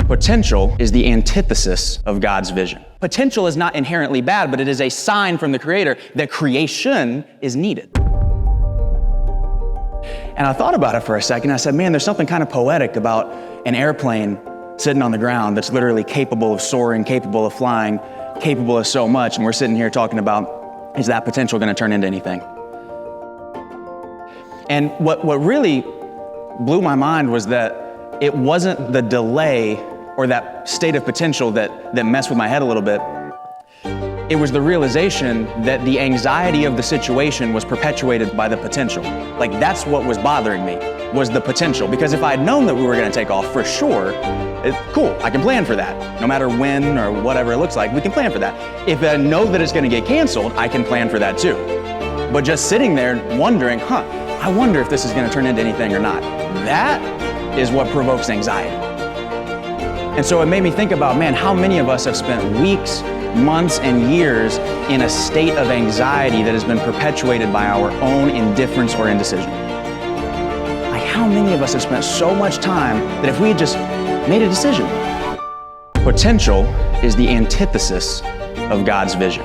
Potential is the antithesis of God's vision. Potential is not inherently bad, but it is a sign from the Creator that creation is needed. And I thought about it for a second. I said, man, there's something kind of poetic about an airplane sitting on the ground that's literally capable of soaring, capable of flying, capable of so much. And we're sitting here talking about, is that potential going to turn into anything? And what really blew my mind was that it wasn't the delay or that state of potential that messed with my head a little bit. It was the realization that the anxiety of the situation was perpetuated by the potential. Like, that's what was bothering me, was the potential. Because if I had known that we were gonna take off for sure, cool, I can plan for that. No matter when or whatever it looks like, we can plan for that. If I know that it's gonna get canceled, I can plan for that too. But just sitting there wondering, I wonder if this is gonna turn into anything or not. That is what provokes anxiety. And so it made me think about, man, how many of us have spent weeks, months, and years in a state of anxiety that has been perpetuated by our own indifference or indecision. Like, how many of us have spent so much time that if we had just made a decision? Potential is the antithesis of God's vision.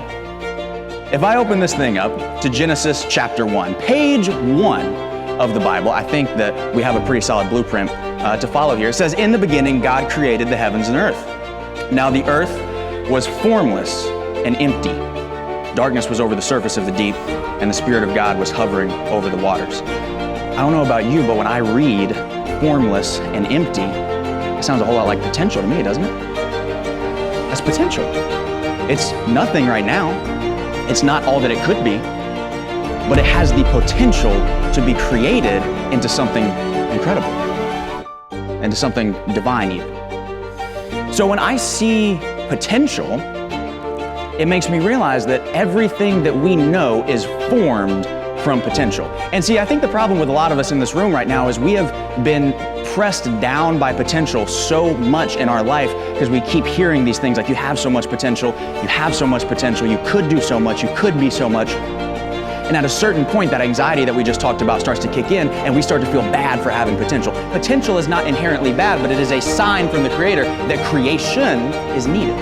If I open this thing up to Genesis chapter 1, page 1 of the Bible, I think that we have a pretty solid blueprint to follow here. It says, in the beginning, God created the heavens and earth. Now the earth was formless and empty. Darkness was over the surface of the deep, and the Spirit of God was hovering over the waters. I don't know about you, but when I read formless and empty, it sounds a whole lot like potential to me, doesn't it? That's potential. It's nothing right now. It's not all that it could be, but it has the potential to be created into something incredible, into something divine even. So when I see potential, it makes me realize that everything that we know is formed from potential. And see, I think the problem with a lot of us in this room right now is we have been pressed down by potential so much in our life because we keep hearing these things like, you have so much potential, you have so much potential, you could do so much, you could be so much. And at a certain point, that anxiety that we just talked about starts to kick in, and we start to feel bad for having potential. Potential is not inherently bad, but it is a sign from the Creator that creation is needed.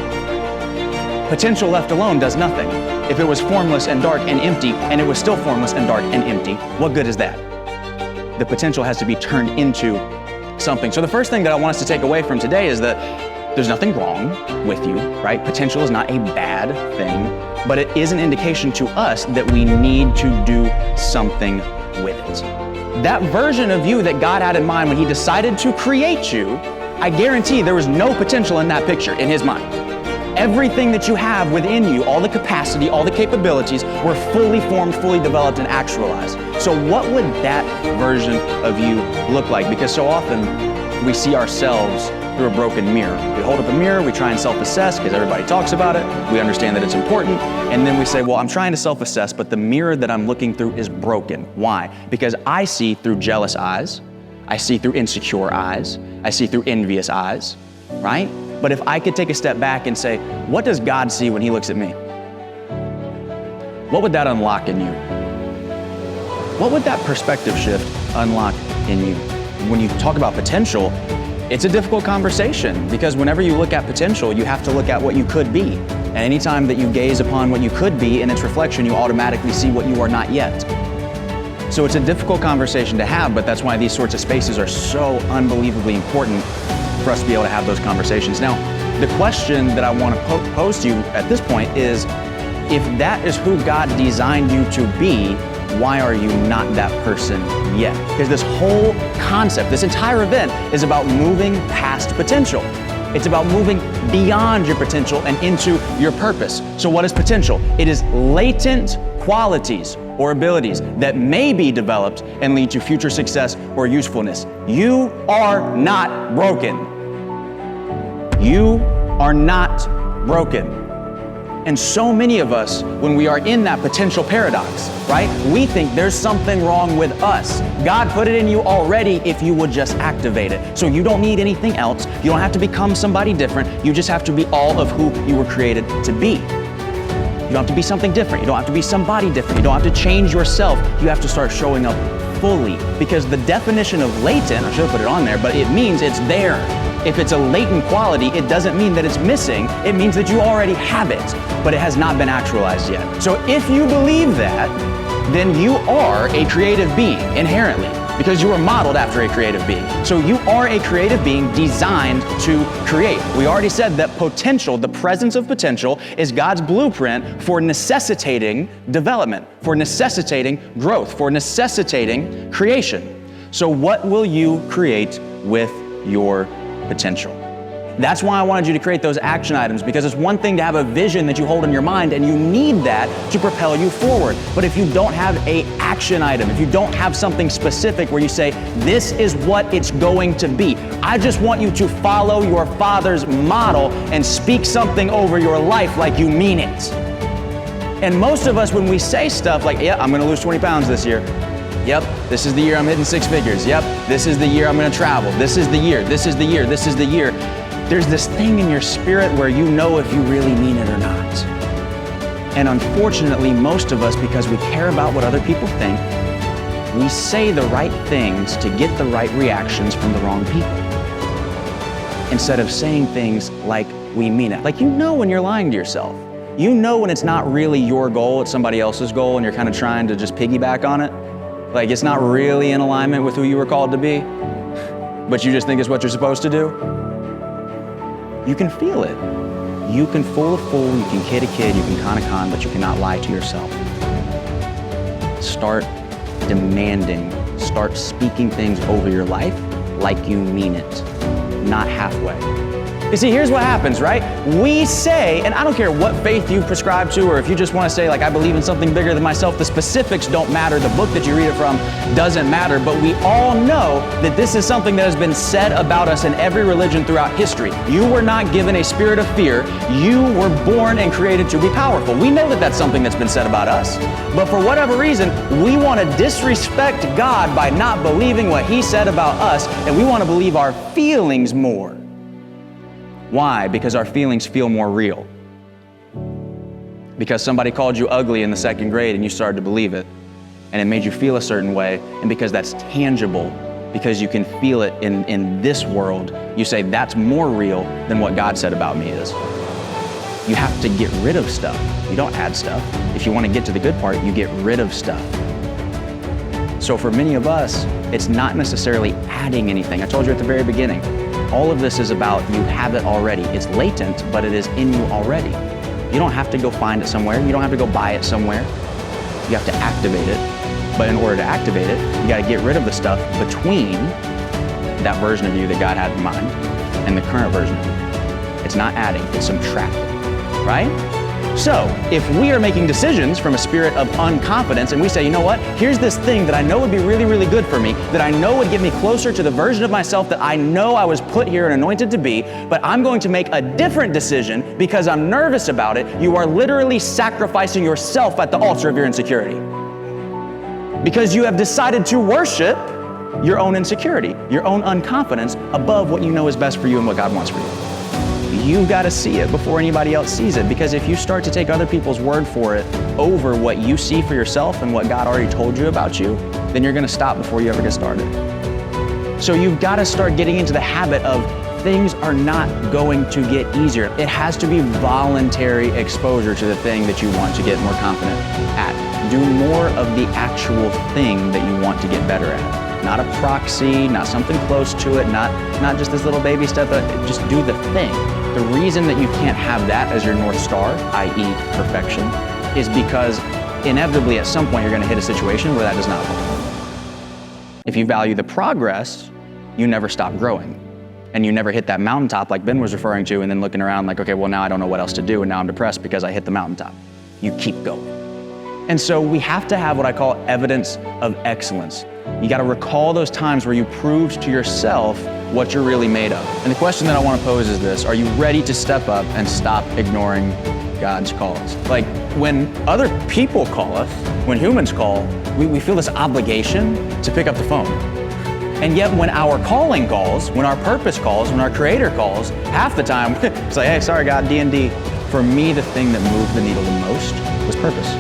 Potential left alone does nothing. If it was formless and dark and empty, and it was still formless and dark and empty, what good is that? The potential has to be turned into something. So the first thing that I want us to take away from today is that there's nothing wrong with you, right? Potential is not a bad thing, but it is an indication to us that we need to do something with it. That version of you that God had in mind when He decided to create you, I guarantee there was no potential in that picture in His mind. Everything that you have within you, all the capacity, all the capabilities were fully formed, fully developed, and actualized. So what would that version of you look like? Because so often we see ourselves through a broken mirror. We hold up a mirror, we try and self-assess because everybody talks about it. We understand that it's important. And then we say, well, I'm trying to self-assess, but the mirror that I'm looking through is broken. Why? Because I see through jealous eyes. I see through insecure eyes. I see through envious eyes, right? But if I could take a step back and say, what does God see when He looks at me? What would that unlock in you? What would that perspective shift unlock in you? When you talk about potential, it's a difficult conversation because whenever you look at potential, you have to look at what you could be. And anytime that you gaze upon what you could be in its reflection, you automatically see what you are not yet. So it's a difficult conversation to have, but that's why these sorts of spaces are so unbelievably important for us to be able to have those conversations. Now, the question that I want to pose to you at this point is, if that is who God designed you to be, why are you not that person yet? Because this whole concept, this entire event is about moving past potential. It's about moving beyond your potential and into your purpose. So what is potential? It is latent qualities or abilities that may be developed and lead to future success or usefulness. You are not broken. You are not broken. And so many of us, when we are in that potential paradox, right? We think there's something wrong with us. God put it in you already if you would just activate it. So you don't need anything else. You don't have to become somebody different. You just have to be all of who you were created to be. You don't have to be something different. You don't have to be somebody different. You don't have to change yourself. You have to start showing up fully, because the definition of latent, I should have put it on there, but it means it's there. If it's a latent quality, it doesn't mean that it's missing. It means that you already have it, but it has not been actualized yet. So if you believe that, then you are a creative being inherently, because you were modeled after a creative being. So you are a creative being designed to create. We already said that potential, the presence of potential, is God's blueprint for necessitating development, for necessitating growth, for necessitating creation. So what will you create with your potential? That's why I wanted you to create those action items, because it's one thing to have a vision that you hold in your mind and you need that to propel you forward. But if you don't have an action item, if you don't have something specific where you say, this is what it's going to be, I just want you to follow your Father's model and speak something over your life like you mean it. And most of us, when we say stuff like, yeah, I'm gonna lose 20 pounds this year. Yep, this is the year I'm hitting 6 figures. Yep, this is the year I'm gonna travel. This is the year, this is the year, this is the year. There's this thing in your spirit where you know if you really mean it or not. And unfortunately, most of us, because we care about what other people think, we say the right things to get the right reactions from the wrong people, instead of saying things like we mean it. Like, you know when you're lying to yourself. You know when it's not really your goal, it's somebody else's goal, and you're kind of trying to just piggyback on it. Like, it's not really in alignment with who you were called to be, but you just think it's what you're supposed to do. You can feel it. You can fool a fool, you can kid a kid, you can con a con, but you cannot lie to yourself. Start demanding, start speaking things over your life like you mean it, not halfway. You see, here's what happens, right? We say, and I don't care what faith you prescribe to, or if you just want to say, like, I believe in something bigger than myself, the specifics don't matter, the book that you read it from doesn't matter, but we all know that this is something that has been said about us in every religion throughout history. You were not given a spirit of fear, you were born and created to be powerful. We know that that's something that's been said about us, but for whatever reason, we want to disrespect God by not believing what He said about us, and we want to believe our feelings more. Why? Because our feelings feel more real. Because somebody called you ugly in the 2nd grade and you started to believe it, and it made you feel a certain way, and because that's tangible, because you can feel it in this world, you say that's more real than what God said about me is. You have to get rid of stuff. You don't add stuff. If you want to get to the good part, you get rid of stuff. So for many of us, it's not necessarily adding anything. I told you at the very beginning, all of this is about you have it already. It's latent, but it is in you already. You don't have to go find it somewhere. You don't have to go buy it somewhere. You have to activate it. But in order to activate it, you got to get rid of the stuff between that version of you that God had in mind and the current version of you. It's not adding, it's subtracting, right? So if we are making decisions from a spirit of unconfidence and we say, you know what, here's this thing that I know would be really, really good for me, that I know would get me closer to the version of myself that I know I was put here and anointed to be, but I'm going to make a different decision because I'm nervous about it, you are literally sacrificing yourself at the altar of your insecurity. Because you have decided to worship your own insecurity, your own unconfidence above what you know is best for you and what God wants for you. You've got to see it before anybody else sees it, because if you start to take other people's word for it over what you see for yourself and what God already told you about you, then you're going to stop before you ever get started. So you've got to start getting into the habit of things are not going to get easier. It has to be voluntary exposure to the thing that you want to get more confident at. Do more of the actual thing that you want to get better at. Not a proxy, not something close to it, not just this little baby step, just do the thing. The reason that you can't have that as your North Star, i.e. perfection, is because inevitably at some point you're going to hit a situation where that does not work. If you value the progress, you never stop growing. And you never hit that mountaintop like Ben was referring to and then looking around like, okay, well now I don't know what else to do and now I'm depressed because I hit the mountaintop. You keep going. And so we have to have what I call evidence of excellence. You got to recall those times where you proved to yourself what you're really made of. And the question that I want to pose is this: are you ready to step up and stop ignoring God's calls? Like when other people call us, when humans call, we feel this obligation to pick up the phone. And yet when our calling calls, when our purpose calls, when our Creator calls, half the time it's like, hey, sorry God, D&D. For me, the thing that moved the needle the most was purpose.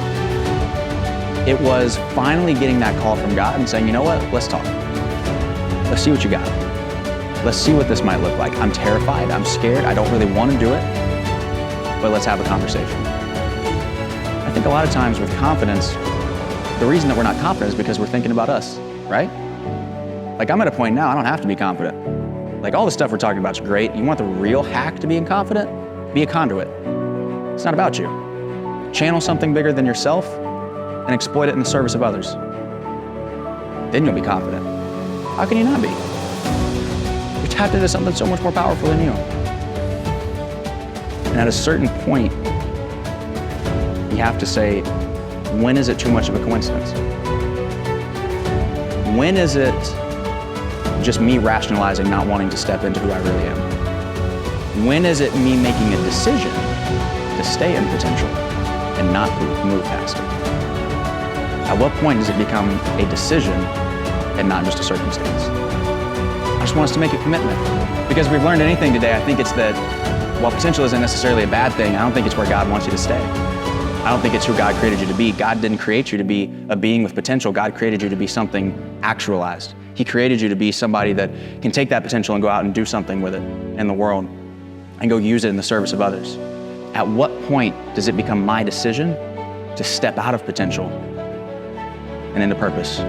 It was finally getting that call from God and saying, you know what, let's talk. Let's see what you got. Let's see what this might look like. I'm terrified, I'm scared, I don't really want to do it, but let's have a conversation. I think a lot of times with confidence, the reason that we're not confident is because we're thinking about us, right? Like, I'm at a point now, I don't have to be confident. Like, all the stuff we're talking about is great. You want the real hack to being confident? Be a conduit. It's not about you. Channel something bigger than yourself and exploit it in the service of others. Then you'll be confident. How can you not be? You're tapped into something so much more powerful than you. And at a certain point, you have to say, when is it too much of a coincidence? When is it just me rationalizing not wanting to step into who I really am? When is it me making a decision to stay in potential and not move past it? At what point does it become a decision and not just a circumstance? I just want us to make a commitment. Because if we've learned anything today, I think it's that while potential isn't necessarily a bad thing, I don't think it's where God wants you to stay. I don't think it's who God created you to be. God didn't create you to be a being with potential. God created you to be something actualized. He created you to be somebody that can take that potential and go out and do something with it in the world and go use it in the service of others. At what point does it become my decision to step out of potential and into purpose?